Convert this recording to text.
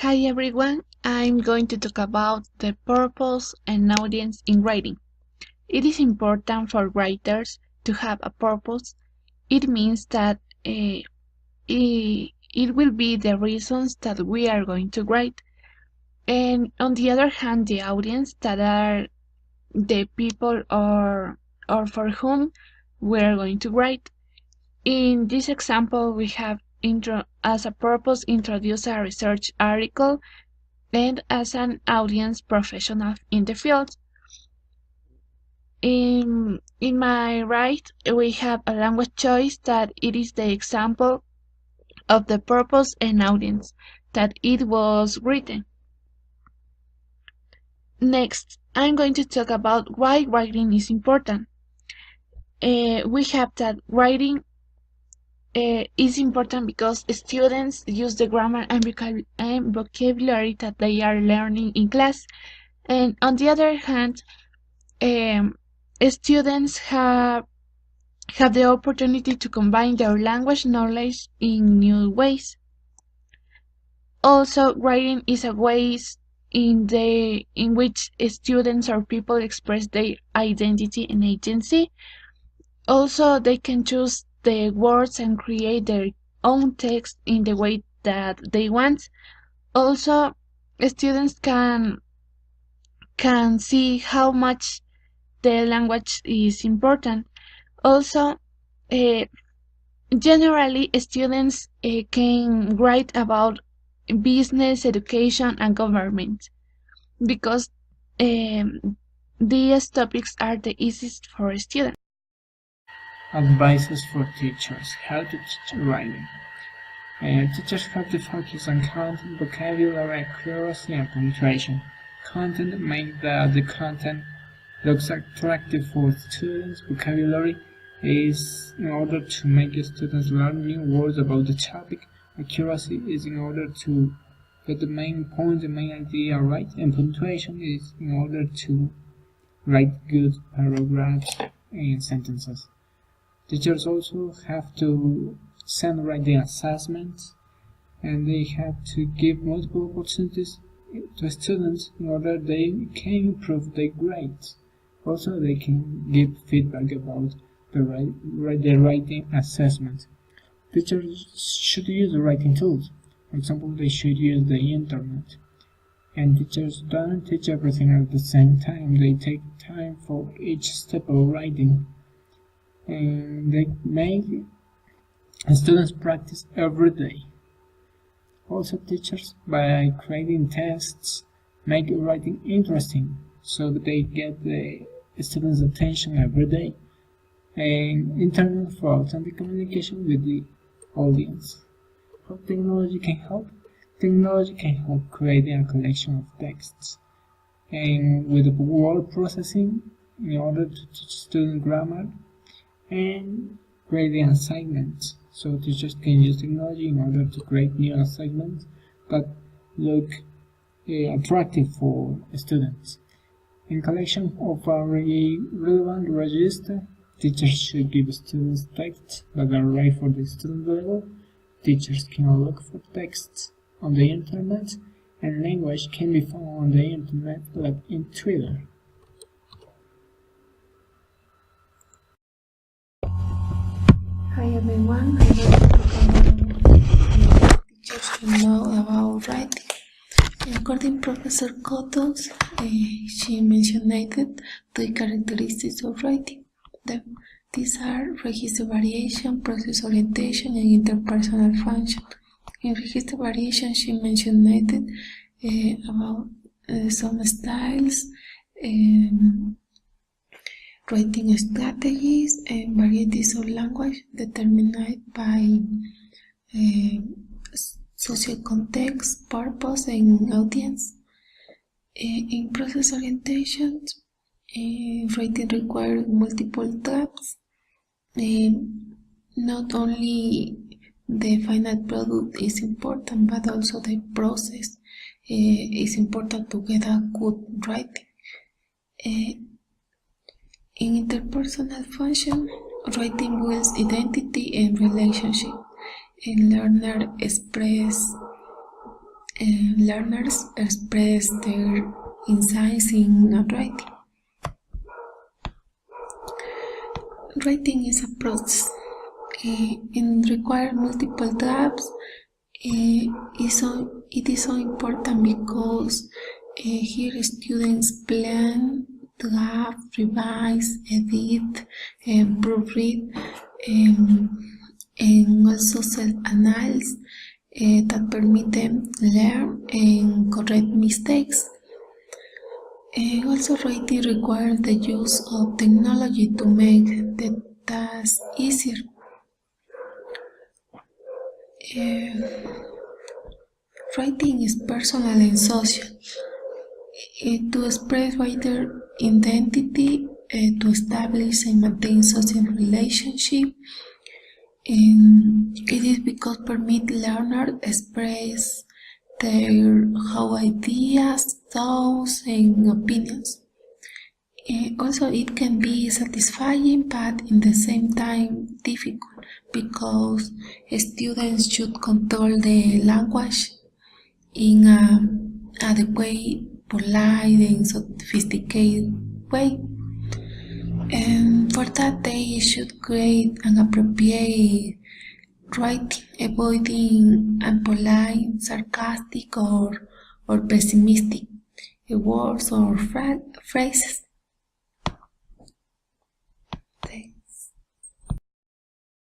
Hi everyone, I'm going to talk about the purpose and audience in writing. It is important for writers to have a purpose. It means that it will be the reasons that we are going to write. And on the other hand, the audience that are the people or for whom we are going to write. In this example, we have as a purpose introduce a research article and as an audience professional in the field. In my right, we have a language choice that it is the example of the purpose and audience that it was written. Next, I'm going to talk about why writing is important. We have that writing is important because students use the grammar and vocabulary that they are learning in class. And on the other hand, students have the opportunity to combine their language knowledge in new ways. Also, writing is a way in which students or people express their identity and agency. Also, they can choose the words and create their own text in the way that they want. Also, students can see how much the language is important. Also, generally, students can write about business, education, and government because these topics are the easiest for students. Advices for teachers: how to teach writing. Teachers have to focus on content, vocabulary, accuracy, and punctuation. Content: make the content looks attractive for students. Vocabulary is in order to make students learn new words about the topic. Accuracy is in order to get the main point, the main idea right. And punctuation is in order to write good paragraphs and sentences. Teachers also have to send writing assessments, and they have to give multiple opportunities to students in order they can improve their grades. Also, they can give feedback about the writing assessment. Teachers should use the writing tools. For example, they should use the internet. And teachers don't teach everything at the same time. They take time for each step of writing. And they make students practice every day. Also, teachers, by creating tests, make writing interesting so that they get the students' attention every day. And internet for authentic communication with the audience. How technology can help? Technology can help creating a collection of texts. And with word processing in order to teach students grammar, and creating assignments. So teachers can use technology in order to create new assignments that look attractive for students. In collection of a relevant register, teachers should give students texts that are right for the student level. Teachers can look for texts on the internet, and language can be found on the internet like in Twitter. Hi everyone, I want to talk about teachers should know about writing. According to Professor Kotos, she mentioned the characteristics of writing. These are register variation, process orientation, and interpersonal function. In register variation, she mentioned about some styles, writing strategies, and varieties of language determined by social context, purpose, and audience. In process orientation, writing requires multiple steps. Not only the final product is important, but also the process is important to get a good writing. In interpersonal function, writing builds identity and relationship, and learners express learners express their insights in writing. Writing is a process and requires multiple drafts. It is so important because here students plan, draft, revise, edit, proofread, and also self-analyze that permit them learn and correct mistakes. Also, writing requires the use of technology to make the task easier. Writing is personal and social. To express wider identity, to establish and maintain social relationships, and it is because permit learners express their ideas, thoughts, and opinions. Also, it can be satisfying, but in the same time difficult, because students should control the language in an adequate, polite, and sophisticated way. And for that, they should create an appropriate writing, avoiding unpolite, sarcastic, or pessimistic words or phrases.